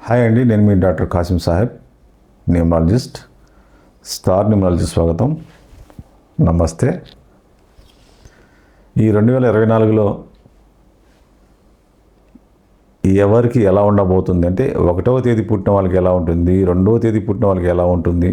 Hi అండి, నేను మీ doctor Kasim Saheb, numerologist. Star numerology స్వాగతం. నమస్తే. ఈ 2024లో ఎవరికి ఎలా ఉండబోతుంది అంటే, 1వ తేదీ పుట్టిన వాళ్ళకి ఎలా ఉంటుంది, 2వ తేదీ పుట్టిన వాళ్ళకి ఎలా ఉంటుంది,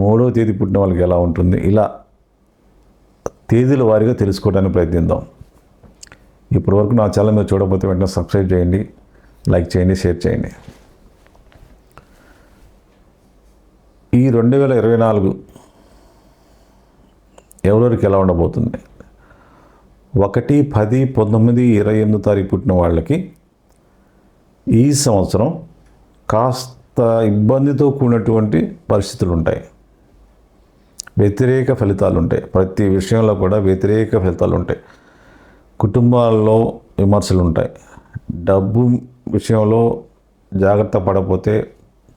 3వ తేదీ పుట్టిన వాళ్ళకి ఎలా ఉంటుంది, ఇలా తేదీల వారీగా తెలుసుకోవడానికి ప్రయత్నిద్దాం. ఇప్పటివరకు నా ఛానల్ మీరు చూడకపోతే వెంటనే సబ్స్క్రైబ్ చేయండి, లైక్ చేయండి, షేర్ చేయండి. ఈ 2024 ఎవరికి ఎలా ఉండబోతుంది? 1, 10, 19, 28 తారీఖు పుట్టిన వాళ్ళకి ఈ సంవత్సరం కాస్త ఇబ్బందితో కూడినటువంటి పరిస్థితులు ఉంటాయి. వ్యతిరేక ఫలితాలు ఉంటాయి. ప్రతి విషయంలో కూడా వ్యతిరేక ఫలితాలు ఉంటాయి. కుటుంబాల్లో విమర్శలు ఉంటాయి. డబ్బు విషయంలో జాగ్రత్త పడకపోతే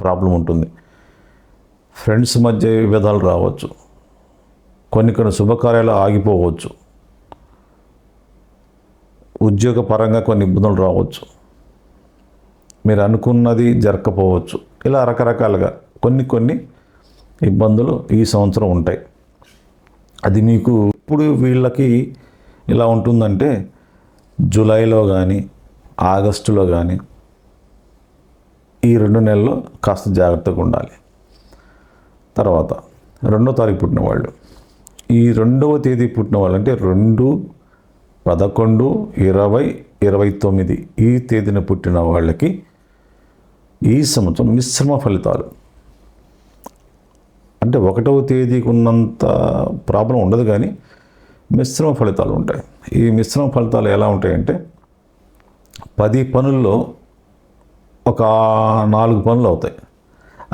ప్రాబ్లం ఉంటుంది. ఫ్రెండ్స్ మధ్య విభేదాలు రావచ్చు. కొన్ని శుభకార్యాలు ఆగిపోవచ్చు. ఉద్యోగపరంగా కొన్ని ఇబ్బందులు రావచ్చు. మీరు అనుకున్నది జరగకపోవచ్చు. ఇలా రకరకాలుగా కొన్ని ఇబ్బందులు ఈ సంవత్సరం ఉంటాయి. అది మీకు ఇప్పుడు వీళ్ళకి ఇలా ఉంటుందంటే జూలైలో కానీ ఆగస్టులో కానీ ఈ 2 నెలల్లో కాస్త జాగ్రత్తగా ఉండాలి. తర్వాత 2వ తారీఖు పుట్టిన వాళ్ళు, ఈ 2వ తేదీ పుట్టిన వాళ్ళు అంటే 2, 11, 20, 29 ఈ తేదీన పుట్టిన వాళ్ళకి ఈ సంవత్సరం మిశ్రమ ఫలితాలు. అంటే 1వ తేదీకి ఉన్నంత ప్రాబ్లం ఉండదు, కానీ మిశ్రమ ఫలితాలు ఉంటాయి. ఈ మిశ్రమ ఫలితాలు ఎలా ఉంటాయంటే, 10 పనుల్లో ఒక 4 పనులు అవుతాయి.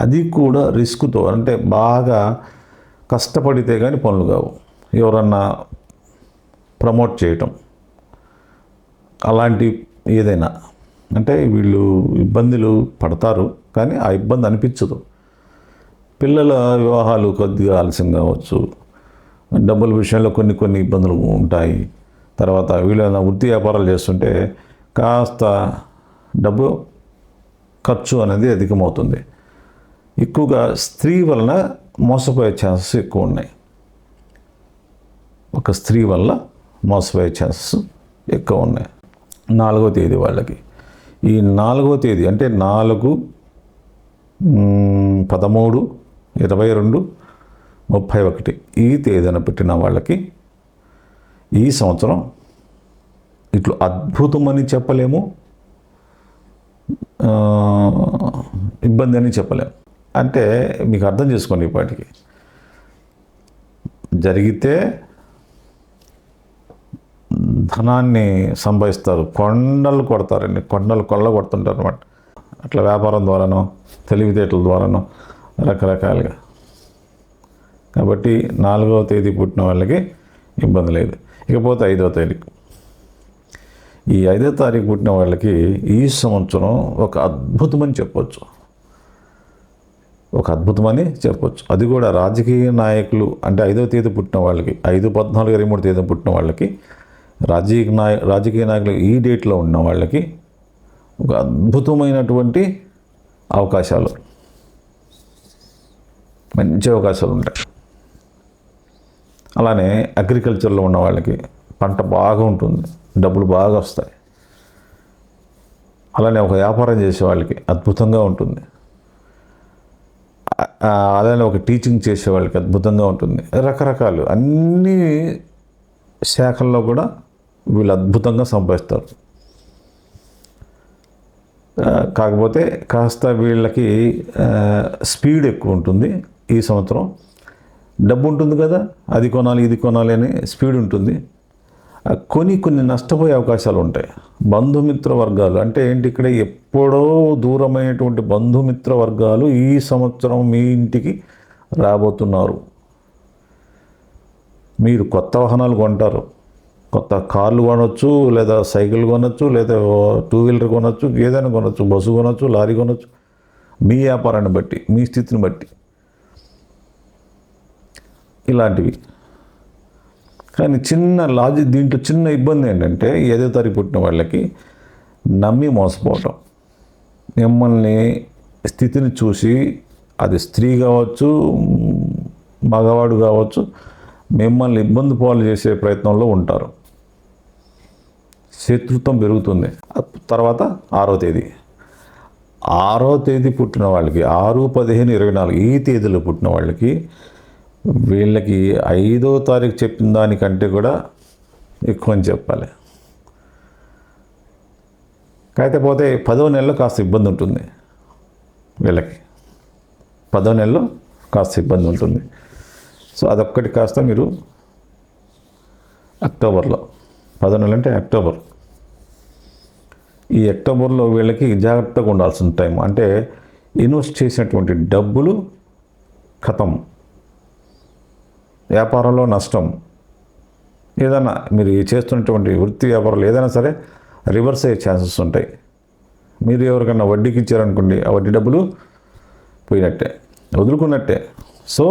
అది కూడా రిస్క్తో, అంటే బాగా కష్టపడితే కానీ పనులు కావు. ఎవరన్నా ప్రమోట్ చేయటం అలాంటి ఏదైనా, అంటే వీళ్ళు ఇబ్బందులు పడతారు కానీ ఆ ఇబ్బంది అనిపించదు. పిల్లల వివాహాలు కొద్దిగా ఆలస్యం కావచ్చు. డబ్బుల విషయంలో కొన్ని ఇబ్బందులు ఉంటాయి. తర్వాత వీళ్ళ వృత్తి వ్యాపారాలు చేస్తుంటే కాస్త డబ్బు ఖర్చు అనేది అధికమవుతుంది. ఎక్కువగా స్త్రీ వలన మోసపోయే ఛాన్సెస్ ఎక్కువ ఉన్నాయి. ఒక స్త్రీ వల్ల మోసపోయే ఛాన్సెస్ ఎక్కువ ఉన్నాయి. 4వ తేదీ వాళ్ళకి, ఈ 4వ తేదీ అంటే 4, 13, 22, 31 ఈ తేదీన పుట్టిన వాళ్ళకి ఈ సంవత్సరం ఇట్లు అద్భుతమని చెప్పలేము, ఇబ్బంది అని చెప్పలేము. అంటే మీకు అర్థం చేసుకోండి, ఇప్పటికి జరిగితే ధనాన్ని సంపాదిస్తారు, కొండలు కొడతారండి, కొండలు కొల్ల కొడుతుంటారు అనమాట. అట్లా వ్యాపారం ద్వారానో తెలివితేటల ద్వారానో రకరకాలుగా. కాబట్టి 4వ తేదీ పుట్టిన వాళ్ళకి ఇబ్బంది లేదు. ఇకపోతే 5వ తారీఖు, ఈ 5వ తారీఖు పుట్టిన వాళ్ళకి ఈ సంవత్సరం ఒక అద్భుతమని చెప్పొచ్చు. ఒక అద్భుతమని చెప్పొచ్చు. అది కూడా రాజకీయ నాయకులు, అంటే 5వ తేదీ పుట్టిన వాళ్ళకి, 5, 14, 23 తేదీ పుట్టిన వాళ్ళకి, రాజకీయ నాయకులు ఈ డేట్లో ఉన్న వాళ్ళకి ఒక అద్భుతమైనటువంటి అవకాశాలు, మంచి అవకాశాలు ఉంటాయి. అలానే అగ్రికల్చర్లో ఉన్న వాళ్ళకి పంట బాగా ఉంటుంది, డబ్బులు బాగా వస్తాయి. అలానే ఒక వ్యాపారం చేసే వాళ్ళకి అద్భుతంగా ఉంటుంది. అలానే ఒక టీచింగ్ చేసే వాళ్ళకి అద్భుతంగా ఉంటుంది. రకరకాలు అన్ని శాఖల్లో కూడా వీళ్ళు అద్భుతంగా సంపాదిస్తారు. కాకపోతే కాస్త వీళ్ళకి స్పీడ్ ఎక్కువ ఉంటుంది ఈ సంవత్సరం. డబ్బు ఉంటుంది కదా, అది కొనాలి ఇది కొనాలి అని స్పీడ్ ఉంటుంది. కొన్ని నష్టపోయే అవకాశాలు ఉంటాయి. బంధుమిత్ర వర్గాలు అంటే ఏంటి, ఇక్కడ ఎప్పుడో దూరమైనటువంటి బంధుమిత్ర వర్గాలు ఈ సంవత్సరం మీ ఇంటికి రాబోతున్నారు. మీరు కొత్త వాహనాలు కొంటారు, కొత్త కార్లు కొనవచ్చు, లేదా సైకిల్ కొనవచ్చు, లేదా 2 వీలర్ కొనవచ్చు, ఏదైనా కొనవచ్చు, బస్సు కొనవచ్చు, లారీ కొనవచ్చు. మీ వ్యాపారాన్ని బట్టి, మీ స్థితిని బట్టి ఇలాంటివి. కానీ దీంట్లో చిన్న ఇబ్బంది ఏంటంటే, 5వ తారీఖు పుట్టిన వాళ్ళకి నమ్మి మోసపోవటం. మిమ్మల్ని స్థితిని చూసి, అది స్త్రీ కావచ్చు, మగవాడు కావచ్చు, మిమ్మల్ని ఇబ్బంది పాలు చేసే ప్రయత్నంలో ఉంటారు. శత్రుత్వం పెరుగుతుంది. తర్వాత 6వ తేదీ 6వ తేదీ పుట్టిన వాళ్ళకి 6, 15, 24 ఈ తేదీలో పుట్టిన వాళ్ళకి వీళ్ళకి 5వ తారీఖు చెప్పిన దానికంటే కూడా ఎక్కువ అని చెప్పాలి. కాకపోతే 10వ నెలలో కాస్త ఇబ్బంది ఉంటుంది వీళ్ళకి. 10వ నెలలో కాస్త ఇబ్బంది ఉంటుంది. సో అదొక్కటి కాస్త మీరు అక్టోబర్లో, 10వ నెల అంటే అక్టోబర్, ఈ అక్టోబర్లో వీళ్ళకి జాగ్రత్తగా ఉండాల్సిన టైం. అంటే ఇన్వెస్ట్ చేసినటువంటి డబ్బులు ఖతం, వ్యాపారంలో నష్టం, ఏదైనా మీరు చేస్తున్నటువంటి వృత్తి వ్యాపారాలు ఏదైనా సరే రివర్స్ అయ్యే ఛాన్సెస్ ఉంటాయి. మీరు ఎవరికన్నా వడ్డీకి ఇచ్చారనుకోండి, ఆ వడ్డీ డబ్బులు పోయినట్టే, వదులుకున్నట్టే. సో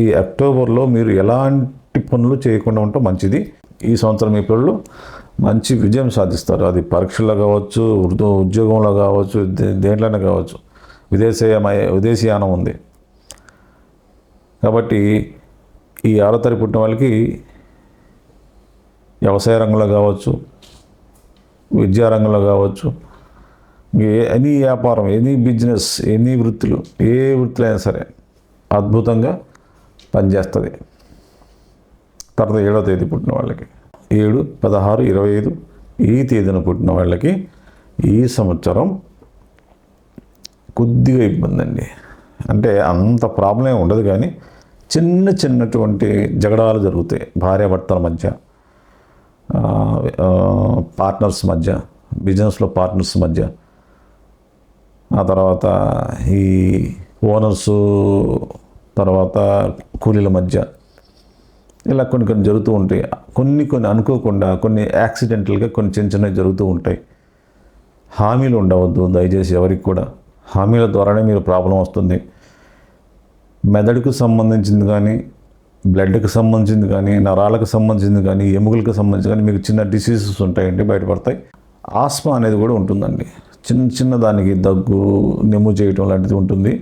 ఈ అక్టోబర్లో మీరు ఎలాంటి పనులు చేయకుండా ఉంటే మంచిది. ఈ సంవత్సరం మీ పిల్లలు మంచి విజయం సాధిస్తారు. అది పరీక్షల్లో కావచ్చు, ఉద్యోగంలో కావచ్చు, దేంట్లోనే కావచ్చు. విదేశీయానం ఉంది కాబట్టి ఈ 6వ తారీఖు పుట్టిన వాళ్ళకి వ్యవసాయ రంగంలో కావచ్చు, విద్యా రంగంలో కావచ్చు, ఎనీ వ్యాపారం, ఎనీ బిజినెస్, ఎనీ వృత్తులు, ఏ వృత్తులైనా సరే అద్భుతంగా పనిచేస్తుంది. తర్వాత 7వ తేదీ పుట్టిన వాళ్ళకి 7, 16, 25 ఈ తేదీన పుట్టిన వాళ్ళకి ఈ సంవత్సరం కొద్దిగా ఇబ్బంది అండి. అంటే అంత ప్రాబ్లం ఉండదు, కానీ చిన్నటువంటి జగడాలు జరుగుతాయి భార్యాభర్తల మధ్య, పార్ట్నర్స్ మధ్య, బిజినెస్లో పార్ట్నర్స్ మధ్య, ఆ తర్వాత ఈ ఓనర్సు, తర్వాత కూలీల మధ్య, ఇలా కొన్ని జరుగుతూ ఉంటాయి. కొన్ని అనుకోకుండా, కొన్ని యాక్సిడెంటల్గా కొన్ని చిన్నవి జరుగుతూ ఉంటాయి. హామీలు ఉండవద్దు దయచేసి ఎవరికి కూడా. హామీల ద్వారానే మీరు ప్రాబ్లం వస్తుంది. మెదడుకు సంబంధించింది కానీ, బ్లడ్కి సంబంధించింది కానీ, నరాలకు సంబంధించింది కానీ, ఎముకలకు సంబంధించి కానీ మీకు చిన్న డిసీజెస్ ఉంటాయండి, బయటపడతాయి. ఆస్మా అనేది కూడా ఉంటుందండి. చిన్న దానికి దగ్గు, నెమ్ము చేయటం లాంటిది ఉంటుంది.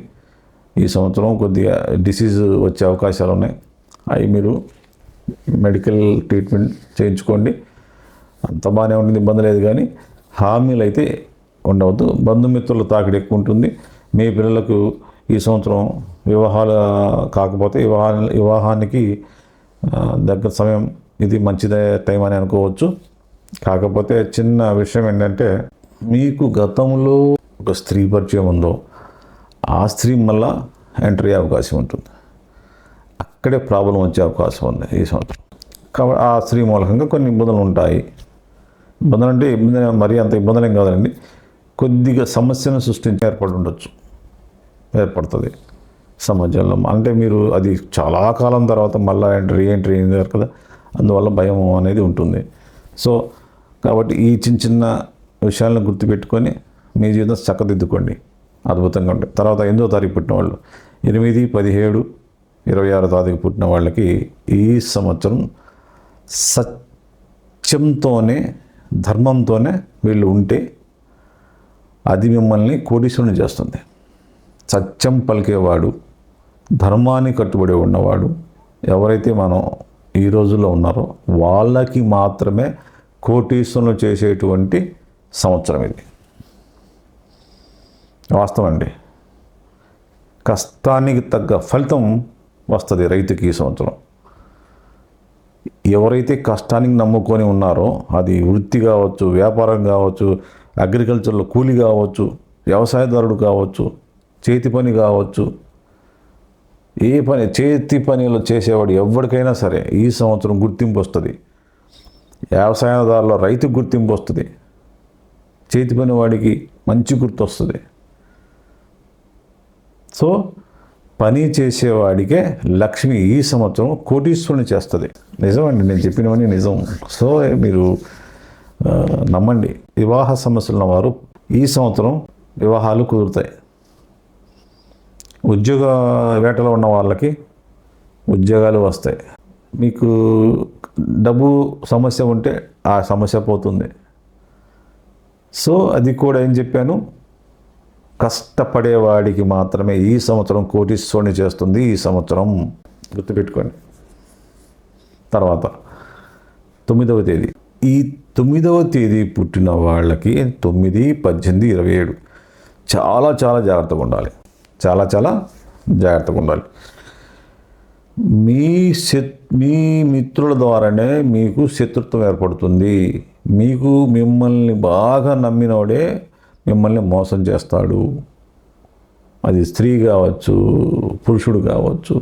ఈ సంవత్సరం కొద్దిగా డిసీజ్ వచ్చే అవకాశాలు ఉన్నాయి. అవి మీరు మెడికల్ ట్రీట్మెంట్ చేయించుకోండి, అంత బాగానే ఉంటుంది, ఇబ్బంది లేదు. కానీ హామీలు అయితే ఉండవద్దు. బంధుమిత్రుల తాకిడి ఎక్కువ ఉంటుంది. మీ పిల్లలకు ఈ సంవత్సరం వివాహాలు కాకపోతే వివాహానికి దగ్గర సమయం ఇది మంచిదే టైం అని అనుకోవచ్చు. కాకపోతే చిన్న విషయం ఏంటంటే, మీకు గతంలో ఒక స్త్రీ పరిచయం ఉందో ఆ స్త్రీ మళ్ళా ఎంటర్ అయ్యే అవకాశం ఉంటుంది. అక్కడే ప్రాబ్లం వచ్చే అవకాశం ఉంది ఈ సంవత్సరం. కాబట్టి ఆ స్త్రీ మూలకంగా కొన్ని ఇబ్బందులు ఉంటాయి. ఇబ్బందులు అంటే మరీ అంత ఇబ్బందులు ఏం కాదండి, కొద్దిగా సమస్యను సృష్టించి ఏర్పడుతుంది సమాజంలో. అంటే మీరు అది చాలా కాలం తర్వాత మళ్ళీ రీఎంట్రీ అయింది కదా, అందువల్ల భయం అనేది ఉంటుంది. సో కాబట్టి ఈ చిన్న విషయాలను గుర్తుపెట్టుకొని మీ జీవితం చక్కదిద్దుకోండి, అద్భుతంగా ఉంటాయి. తర్వాత 8వ తారీఖు పుట్టిన వాళ్ళు 8, 17, 26వ తారీఖు పుట్టిన వాళ్ళకి ఈ సంవత్సరం సత్యంతోనే, ధర్మంతోనే వీళ్ళు ఉంటే అది మిమ్మల్ని కోటీశ్వరుని చేస్తుంది. సత్యం పలికేవాడు, ధర్మాన్ని కట్టుబడి ఉన్నవాడు ఎవరైతే మనం ఈ రోజుల్లో ఉన్నారో వాళ్ళకి మాత్రమే కోటీశ్వరులు చేసేటువంటి సంవత్సరం ఇది. వాస్తవం అండి. కష్టానికి తగ్గ ఫలితం వస్తుంది రైతుకి ఈ సంవత్సరం. ఎవరైతే కష్టానికి నమ్ముకొని ఉన్నారో, అది వృత్తి కావచ్చు, వ్యాపారం కావచ్చు, అగ్రికల్చర్లో కూలి కావచ్చు, వ్యవసాయదారుడు కావచ్చు, చేతి పని కావచ్చు, ఏ పని చేతి పనిలో చేసేవాడు ఎవరికైనా సరే ఈ సంవత్సరం గుర్తింపు వస్తుంది. వ్యవసాయదారులో రైతుకు గుర్తింపు వస్తుంది, చేతి పని వాడికి మంచి గుర్తు వస్తుంది. సో పని చేసేవాడికే లక్ష్మి ఈ సంవత్సరం కోటీశ్వరుని చేస్తుంది. నిజమండి, నేను చెప్పినవన్నీ నిజం. సో మీరు నమ్మండి. వివాహ సమస్యలు ఉన్నవారు ఈ సంవత్సరం వివాహాలు కుదురుతాయి. ఉద్యోగ వేటలో ఉన్న వాళ్ళకి ఉద్యోగాలు వస్తాయి. మీకు డబ్బు సమస్య ఉంటే ఆ సమస్య పోతుంది. సో అది కూడా ఏం చెప్పాను, కష్టపడేవాడికి మాత్రమే ఈ సంవత్సరం కోటీశ్వరుని చేస్తుంది. ఈ సంవత్సరం గుర్తుపెట్టుకోండి. తర్వాత 9వ తేదీ, ఈ 9వ తేదీ పుట్టిన వాళ్ళకి 9, 18, 27 చాలా చాలా జాగ్రత్తగా ఉండాలి. చాలా చాలా జాగ్రత్తగా ఉండాలి. మీ మిత్రుల ద్వారానే మీకు శత్రుత్వం ఏర్పడుతుంది. మిమ్మల్ని బాగా నమ్మినోడే మిమ్మల్ని మోసం చేస్తాడు. అది స్త్రీ కావచ్చు, పురుషుడు కావచ్చు.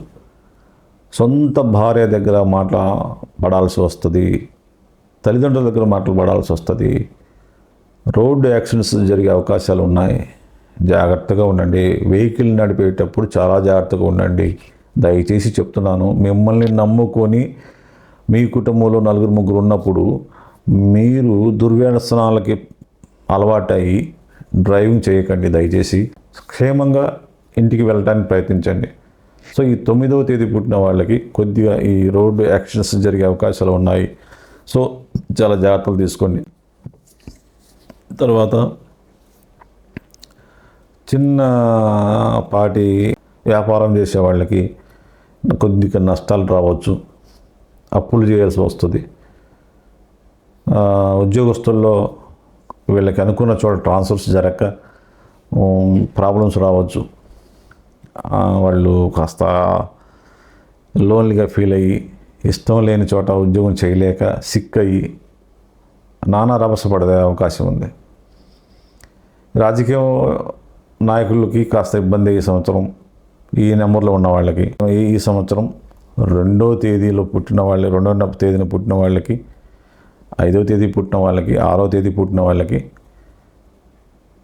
సొంత భార్య దగ్గర మాట్లాడాల్సి వస్తుంది, తల్లిదండ్రుల దగ్గర మాట్లాడాల్సి వస్తుంది. రోడ్డు యాక్సిడెంట్స్ జరిగే అవకాశాలు ఉన్నాయి. జాగ్రత్తగా ఉండండి. వెహికల్ నడిపేటప్పుడు చాలా జాగ్రత్తగా ఉండండి. దయచేసి చెప్తున్నాను. మిమ్మల్ని నమ్ముకొని మీ కుటుంబంలో 4-3 ఉన్నప్పుడు మీరు దుర్వ్యసనాలకి అలవాటయి డ్రైవింగ్ చేయకండి. దయచేసి క్షేమంగా ఇంటికి వెళ్ళడానికి ప్రయత్నించండి. సో ఈ 9వ తేదీ పుట్టిన వాళ్ళకి కొద్దిగా ఈ రోడ్డు యాక్సిడెంట్స్ జరిగే అవకాశాలు ఉన్నాయి. సో చాలా జాగ్రత్తలు తీసుకోండి. తర్వాత చిన్నపాటి వ్యాపారం చేసే వాళ్ళకి కొద్దిగా నష్టాలు రావచ్చు, అప్పులు చేయాల్సి వస్తుంది. ఉద్యోగస్తుల్లో వీళ్ళకి అనుకున్న చోట ట్రాన్స్ఫర్స్ జరగక ప్రాబ్లమ్స్ రావచ్చు. వాళ్ళు కాస్త లోన్లీగా ఫీల్ అయ్యి ఇష్టం లేని చోట ఉద్యోగం చేయలేక సిక్ అయ్యి నానా రభస పడే అవకాశం ఉంది. రాజకీయ నాయకులకి కాస్త ఇబ్బంది ఈ సంవత్సరం. ఈ నెంబర్లో ఉన్న వాళ్ళకి ఈ సంవత్సరం 2వ తేదీలో పుట్టిన వాళ్ళు, 2వ తేదీన పుట్టిన వాళ్ళకి, 5వ తేదీ పుట్టిన వాళ్ళకి, 6వ తేదీ పుట్టిన వాళ్ళకి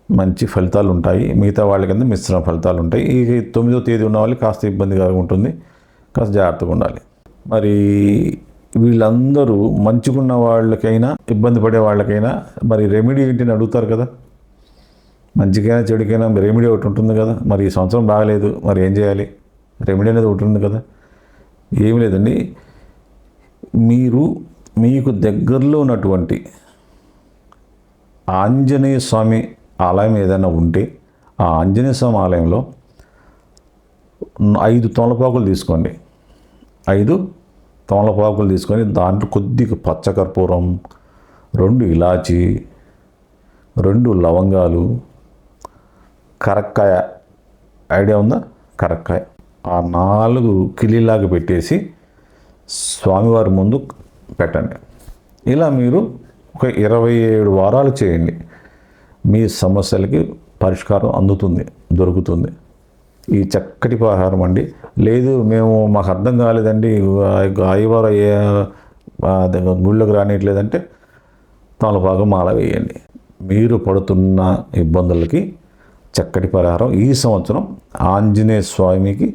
మంచి ఫలితాలు ఉంటాయి. మిగతా వాళ్ళకి మిశ్రమ ఫలితాలు ఉంటాయి. ఈ 9వ తేదీ ఉన్న వాళ్ళకి కాస్త ఇబ్బందిగా ఉంటుంది, కాస్త జాగ్రత్తగా ఉండాలి. మరి వీళ్ళందరూ మంచిగున్న వాళ్ళకైనా ఇబ్బంది పడే వాళ్ళకైనా మరి రెమెడీ ఏంటిని అడుగుతారు కదా. మంచికైనా చెడుకైనా రెమెడీ ఒకటి ఉంటుంది కదా. మరి ఈ సంవత్సరం బాగలేదు, మరి ఏం చేయాలి? రెమెడీ అనేది ఒకటి ఉంది కదా. ఏమి లేదండి, మీకు దగ్గరలో ఉన్నటువంటి ఆంజనేయ స్వామి ఆలయం ఏదైనా ఉంటే ఆ ఆంజనేయ స్వామి ఆలయంలో 5 తమలపాకులు తీసుకోండి. 5 తమలపాకులు తీసుకొని దాంట్లో కొద్దిగా పచ్చకర్పూరం, 2 ఇలాచి, 2 లవంగాలు, కరక్కాయ, ఐడియా ఉందా? కరక్కాయ ఆ 4 కిలీలాగా పెట్టేసి స్వామివారి ముందు పెట్టండి. ఇలా మీరు ఒక 27 వారాలు చేయండి. మీ సమస్యలకి పరిష్కారం దొరుకుతుంది. ఈ చక్కటి పరిహారం అండి. లేదు మాకు అర్థం కాలేదండి, అయ్యవారు గుళ్ళకి రానియట్లేదంటే తమలపాకు మాల వేయండి. మీరు పడుతున్న ఇబ్బందులకి చక్కటి పరిహారం ఈ సంవత్సరం ఆంజనేయ స్వామికి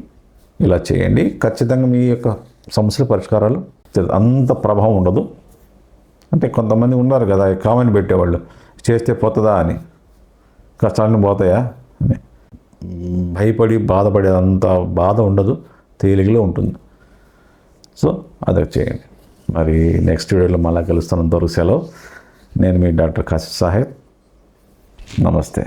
ఇలా చేయండి. ఖచ్చితంగా మీ యొక్క సమస్యల పరిష్కారాలు అంత ప్రభావం ఉండదు. అంటే కొంతమంది ఉన్నారు కదా కామెంట్ పెట్టేవాళ్ళు, చేస్తే పోతుందా అని, కష్టాన్ని పోతాయా అని భయపడి బాధపడేదంత బాధ ఉండదు, తేలికలో ఉంటుంది. సో అదే చేయండి. మరి నెక్స్ట్ వీడియోలో మళ్ళీ కలుస్తానంతవరకు సెలవు. నేను మీ డాక్టర్ కాశీ సాహెబ్. నమస్తే.